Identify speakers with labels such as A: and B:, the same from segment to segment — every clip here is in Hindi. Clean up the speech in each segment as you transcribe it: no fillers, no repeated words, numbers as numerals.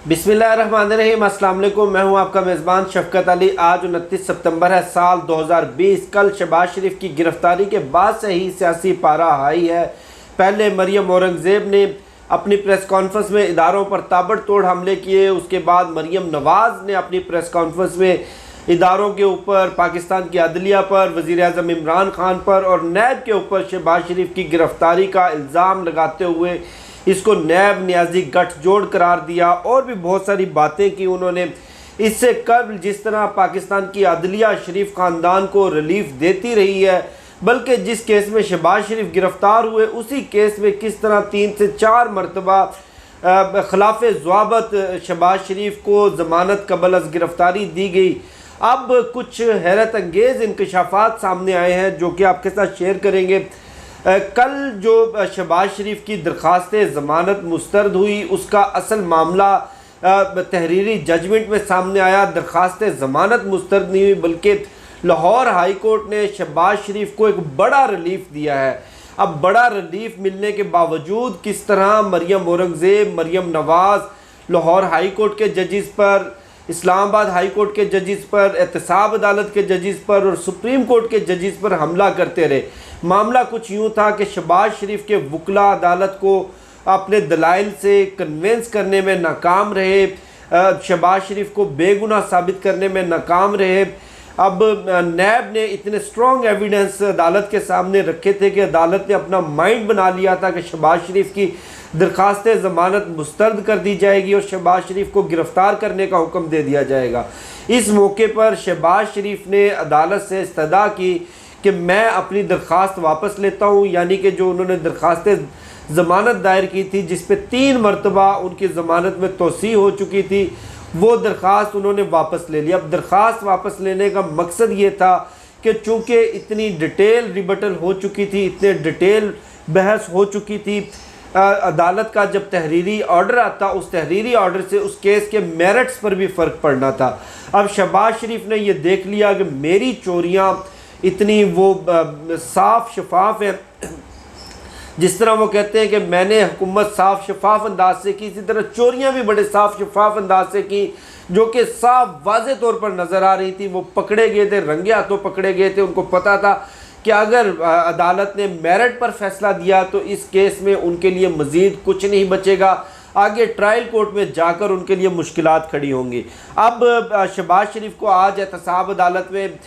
A: बिस्मिल्लाहिर्रहमानिर्रहीम। अस्सलाम वालेकुम। मैं हूं आपका मेज़बान शफ़क़त अली। आज 29 सितंबर है साल 2020। कल शहबाज शरीफ की गिरफ़्तारी के बाद से ही सियासी पारा हाई है। पहले मरियम औरंगज़ेब ने अपनी प्रेस कॉन्फ्रेंस में इदारों पर ताबड़तोड़ हमले किए। उसके बाद मरियम नवाज़ ने अपनी प्रेस कॉन्फ्रेंस में इदारों के ऊपर, पाकिस्तान की अदलिया पर, वज़ीर-ए-आज़म इमरान खान पर और नैब के ऊपर शहबाज शरीफ की गिरफ़्तारी का इल्ज़ाम लगाते हुए इसको नैब न्याजी गठजोड़ करार दिया और भी बहुत सारी बातें की उन्होंने। इससे कबल जिस तरह पाकिस्तान की अदलिया शरीफ ख़ानदान को रिलीफ देती रही है, बल्कि जिस केस में शहबाज शरीफ गिरफ़्तार हुए उसी केस में किस तरह 3 से 4 मरतबा खिलाफ ज़वाबत शहबाज शरीफ को ज़मानत कबल अज़ गिरफ़्तारी दी गई। अब कुछ हैरत अंगेज़ इंकशाफात सामने आए हैं जो कि आपके साथ शेयर करेंगे। कल जो शहबाज शरीफ की दरख्वास्त ज़मानत मुस्तरद हुई उसका असल मामला तहरीरी जजमेंट में सामने आया। दरख्वास्त ज़मानत मुस्तरद नहीं हुई बल्कि लाहौर हाई कोर्ट ने शहबाज शरीफ को एक बड़ा रिलीफ दिया है। अब बड़ा रिलीफ मिलने के बावजूद किस तरह मरियम औरंगज़ेब, मरियम नवाज़ लाहौर हाई कोर्ट के जजेस पर, इस्लामाबाद हाई कोर्ट के जजेस पर, एहतसाब अदालत के जजेस पर और सुप्रीम कोर्ट के जजेस पर हमला करते रहे। मामला कुछ यूँ था कि शहबाज शरीफ के वकला अदालत को अपने दलाइल से कन्वेंस करने में नाकाम रहे, शहबाज शरीफ को बेगुनाह साबित करने में नाकाम रहे। अब नैब ने इतने स्ट्रॉन्ग एविडेंस अदालत के सामने रखे थे कि अदालत ने अपना माइंड बना लिया था कि शहबाज शरीफ की दरख्वास्त ज़मानत मुस्तरद कर दी जाएगी और शहबाज शरीफ को गिरफ़्तार करने का हुक्म दे दिया जाएगा। इस मौके पर शहबाज शरीफ ने अदालत से इस्तदा की कि मैं अपनी दरख्वास्त वापस लेता हूँ, यानी कि जो उन्होंने दरख्वास्त ज़मानत दायर की थी जिस पे 3 मरतबा उनकी ज़मानत में तोसी हो चुकी थी, वो दरख्वास्त उन्होंने वापस ले ली। अब दरख्वास्त वापस लेने का मकसद ये था कि चूँकि इतनी डिटेल रिबटल हो चुकी थी, इतने डिटेल बहस हो चुकी थी, अदालत का जब तहरीरी ऑर्डर आता उस तहरीरी ऑर्डर से उस केस के मेरिट्स पर भी फ़र्क पड़ना था। अब शहबाज शरीफ ने यह देख लिया कि मेरी चोरियाँ इतनी वो साफ़ शफाफ है, जिस तरह वो कहते हैं कि मैंने हुकूमत साफ़ शफाफ अंदाज से की, इसी तरह चोरियां भी बड़े साफ़ शफाफ अंदाज से की जो कि साफ वाज़े तौर पर नज़र आ रही थी। वो पकड़े गए थे, रंगे हाथों पकड़े गए थे। उनको पता था कि अगर अदालत ने मेरिट पर फैसला दिया तो इस केस में उनके लिए मज़ीद कुछ नहीं बचेगा, आगे ट्रायल कोर्ट में जाकर उनके लिए मुश्किलात खड़ी होंगी। अब शहबाज शरीफ को आज एहतसाब अदालत में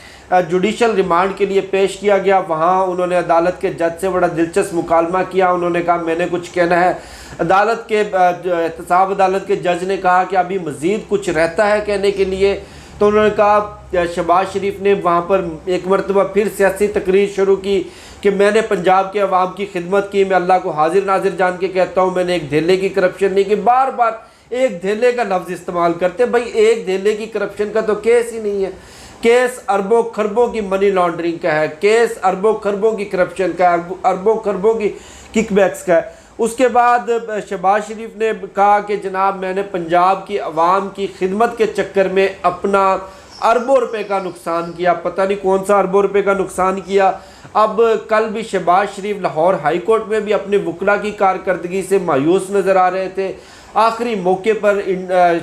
A: जुडिशल रिमांड के लिए पेश किया गया। वहाँ उन्होंने अदालत के जज से बड़ा दिलचस्प मुकालमा किया। उन्होंने कहा मैंने कुछ कहना है। अदालत के एहतसाब अदालत के जज ने कहा कि अभी मज़ीद कुछ रहता है कहने के लिए। तो उन्होंने कहा, शहबाज शरीफ ने वहाँ पर एक मरतबा फिर सियासी तकरीर शुरू की कि मैंने पंजाब के अवाम की खिदमत की, मैं अल्लाह को हाजिर नाजिर जान के कहता हूँ मैंने एक धेले की करप्शन नहीं की। बार बार एक धेले का लफ्ज़ इस्तेमाल करते। भाई एक धेले की करप्शन का तो केस ही नहीं है। केस अरबों खरबों की मनी लॉन्ड्रिंग का है, केस अरबों खरबों की करप्शन का है, अरबों खरबों की किकबैक्स का है। उसके बाद शहबाज शरीफ ने कहा कि जनाब मैंने पंजाब की अवाम की खिदमत के चक्कर में अपना अरबों रुपए का नुकसान किया। पता नहीं कौन सा अरबों रुपए का नुकसान किया। अब कल भी शहबाज शरीफ लाहौर हाई कोर्ट में भी अपने वकला की कारकर्दगी से मायूस नज़र आ रहे थे। आखिरी मौके पर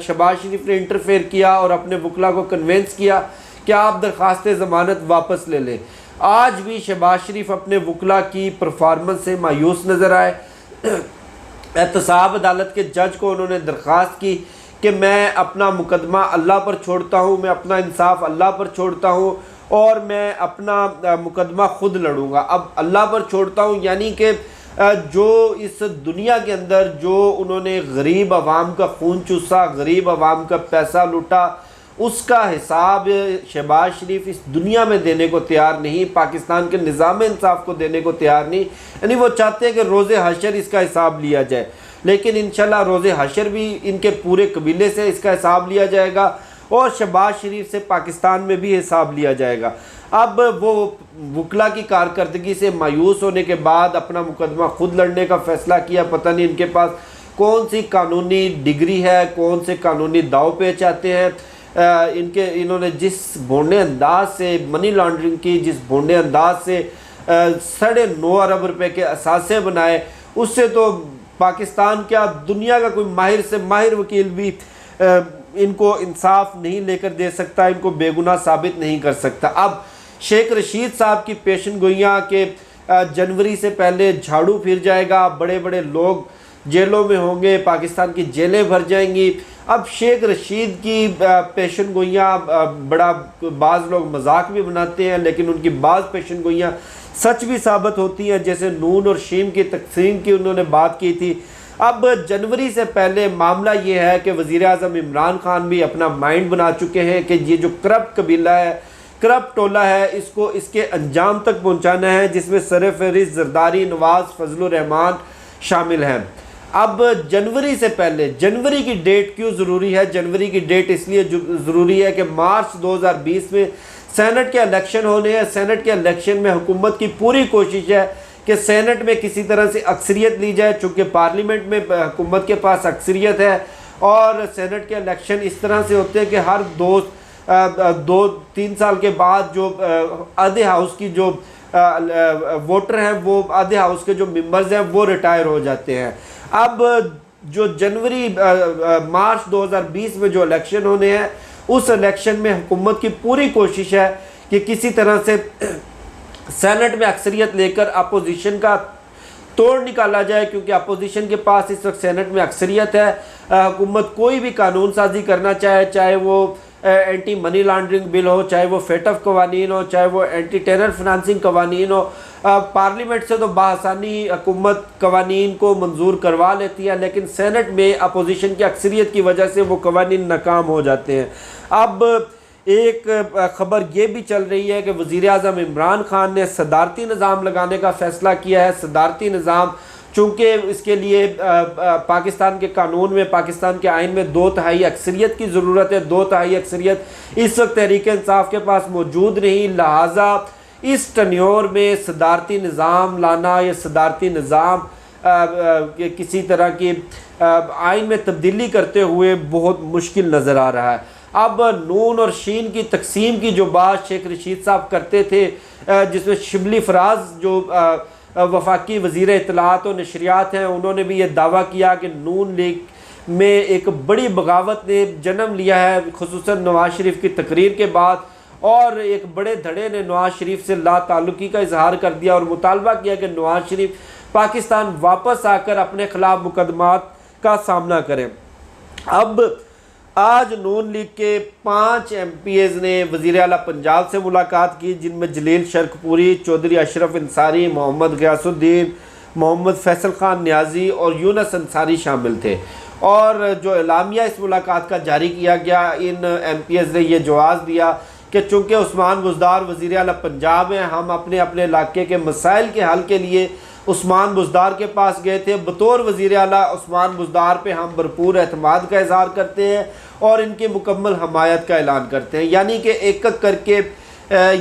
A: शहबाज शरीफ ने इंटरफेयर किया और अपने वकला को कन्वेंस किया कि आप दरख्वास्त ज़मानत वापस ले लें। आज भी शहबाज शरीफ अपने वकला की परफॉर्मेंस से मायूस नज़र आए। एहतसाब अदालत के जज को उन्होंने दरख्वास्त की कि मैं अपना मुकदमा अल्लाह पर छोड़ता हूँ, मैं अपना इंसाफ अल्लाह पर छोड़ता हूँ और मैं अपना मुकदमा ख़ुद लड़ूँगा। अब अल्लाह पर छोड़ता हूँ यानी कि जो इस दुनिया के अंदर जो उन्होंने गरीब आवाम का खून चूसा, गरीब आवाम का पैसा लूटा, उसका हिसाब शहबाज शरीफ इस दुनिया में देने को तैयार नहीं, पाकिस्तान के निज़ाम इंसाफ को देने को तैयार नहीं। यानी वो चाहते हैं कि रोज़े हशर इसका हिसाब लिया जाए, लेकिन इंशाल्लाह रोज़े हशर भी इनके पूरे कबीले से इसका हिसाब लिया जाएगा और शहबाज शरीफ से पाकिस्तान में भी हिसाब लिया जाएगा। अब वो वकला की कारकर्दगी से मायूस होने के बाद अपना मुकदमा खुद लड़ने का फ़ैसला किया। पता नहीं इनके पास कौन सी कानूनी डिग्री है, कौन से कानूनी दाव पेच आते हैं। इन्होंने जिस भोंडे अंदाज से मनी लॉन्ड्रिंग की, जिस भोंडे अंदाज से 9.5 अरब रुपए के असासे बनाए, उससे तो पाकिस्तान क्या दुनिया का कोई माहिर से माहिर वकील भी इनको इंसाफ नहीं लेकर दे सकता, इनको बेगुनाह साबित नहीं कर सकता। अब शेख रशीद साहब की पेशन गोइयाँ के जनवरी से पहले झाड़ू फिर जाएगा, बड़े बड़े लोग जेलों में होंगे, पाकिस्तान की जेलें भर जाएंगी। अब शेख रशीद की पेशन गोइयाँ बड़ा बाज़ लोग मजाक भी बनाते हैं, लेकिन उनकी बाज़ पेशन गोइयाँ सच भी साबित होती हैं, जैसे नून और शीम की तकसीम की उन्होंने बात की थी। अब जनवरी से पहले मामला ये है कि वज़ीर आज़म इमरान खान भी अपना माइंड बना चुके हैं कि ये जो करप्ट कबीला है, करप्ट टोला है, इसको इसके अंजाम तक पहुंचाना है, जिसमें सरफहरिस्त जरदारी, नवाज़, फजलुर रहमान शामिल हैं। अब जनवरी से पहले, जनवरी की डेट क्यों ज़रूरी है? जनवरी की डेट इसलिए ज़रूरी है कि मार्च 2020 में सेनेट के इलेक्शन होने हैं। सेनेट के इलेक्शन में हुकूमत की पूरी कोशिश है कि सेनेट में किसी तरह से अक्सरियत ली जाए, चूँकि पार्लियामेंट में हुकूमत के पास अक्सरियत है और सेनेट के इलेक्शन इस तरह से होते हैं कि हर 2-3 साल के बाद जो आधे हाउस की जो वोटर हैं, वो आधे हाउस के जो मेंबर्स हैं वो रिटायर हो जाते हैं। अब जो मार्च 2020 में जो इलेक्शन होने हैं, उस इलेक्शन में हुकूमत की पूरी कोशिश है कि किसी तरह से सेनेट में अक्सरियत लेकर अपोजिशन का तोड़ निकाला जाए, क्योंकि अपोजिशन के पास इस वक्त सेनेट में अक्सरियत है। हुकूमत कोई भी कानून साजी करना चाहे वो एंटी मनी लॉन्ड्रिंग बिल हो, चाहे वो फेटफ कवानीन हो, चाहे वो एंटी टेरर फिनांसिंग कवानीन हो, पार्लियामेंट से तो बासानी हुकूमत कवानीन को मंजूर करवा लेती है, लेकिन सेनेट में अपोजिशन की अक्सरियत की वजह से वो कवानीन नाकाम हो जाते हैं। अब एक ख़बर ये भी चल रही है कि वज़ीर आज़म इमरान खान ने सदारती निज़ाम लगाने का फ़ैसला किया है। सदारती निज़ाम, चूँकि इसके लिए पाकिस्तान के कानून में, पाकिस्तान के आइन में 2/3 अक्सरियत की ज़रूरत है। 2/3 अक्सरियत इस वक्त तहरीक इंसाफ के पास मौजूद नहीं, लिहाजा इस टन्योर में सदारती निज़ाम लाना या सदारती निज़ाम किसी तरह की आइन में तब्दीली करते हुए बहुत मुश्किल नज़र आ रहा है। अब नून और शीन की तकसीम की जो बात शेख रशीद साहब करते थे, जिसमें शिबली फराज जो वफाकी वज़ीर इत्तलात और नशरियात हैं, उन्होंने भी ये दावा किया कि नून लीग में एक बड़ी बगावत ने जन्म लिया है, खुसूसन नवाज शरीफ की तकरीर के बाद, और एक बड़े धड़े ने नवाज शरीफ से ला ताल्लुकी का इजहार कर दिया और मुतालबा किया कि नवाज शरीफ पाकिस्तान वापस आकर अपने खिलाफ मुकदमात का सामना करें। अब आज नून लीग के 5 MPs ने वज़ीर आला पंजाब से मुलाकात की, जिनमें जलील शर्कपुरी, चौधरी अशरफ अंसारी, मोहम्मद गयासुद्दीन, मोहम्मद फैसल खान न्याजी और यूनस अंसारी शामिल थे। और जो एलामिया इस मुलाकात का जारी किया गया, इन MPs ने यह जवाब दिया कि चूँकि उस्मान बुज़दार वज़ीर आला पंजाब हैं, हम अपने अपने इलाके के मसाइल के हल के लिए उस्मान बुज़दार के पास गए थे। बतौर वज़ीर आला उस्मान बुज़दार पे हम भरपूर एतमाद का इज़हार करते हैं और इनकी मुकम्मल हमायत का ऐलान करते हैं। यानी कि एक एक करके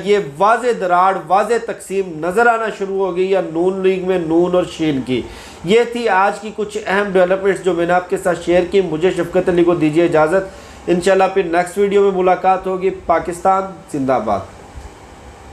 A: ये वाज़े दराड़, वाज़े तकसीम नज़र आना शुरू हो गई है नून लीग में, नून और शीन की। ये थी आज की कुछ अहम डेवलपमेंट्स जो मैंने आपके साथ शेयर की। मुझे शफ़क़त अली को दीजिए इजाज़त। इंशाल्लाह फिर नेक्स्ट वीडियो में मुलाकात होगी। पाकिस्तान जिंदाबाद।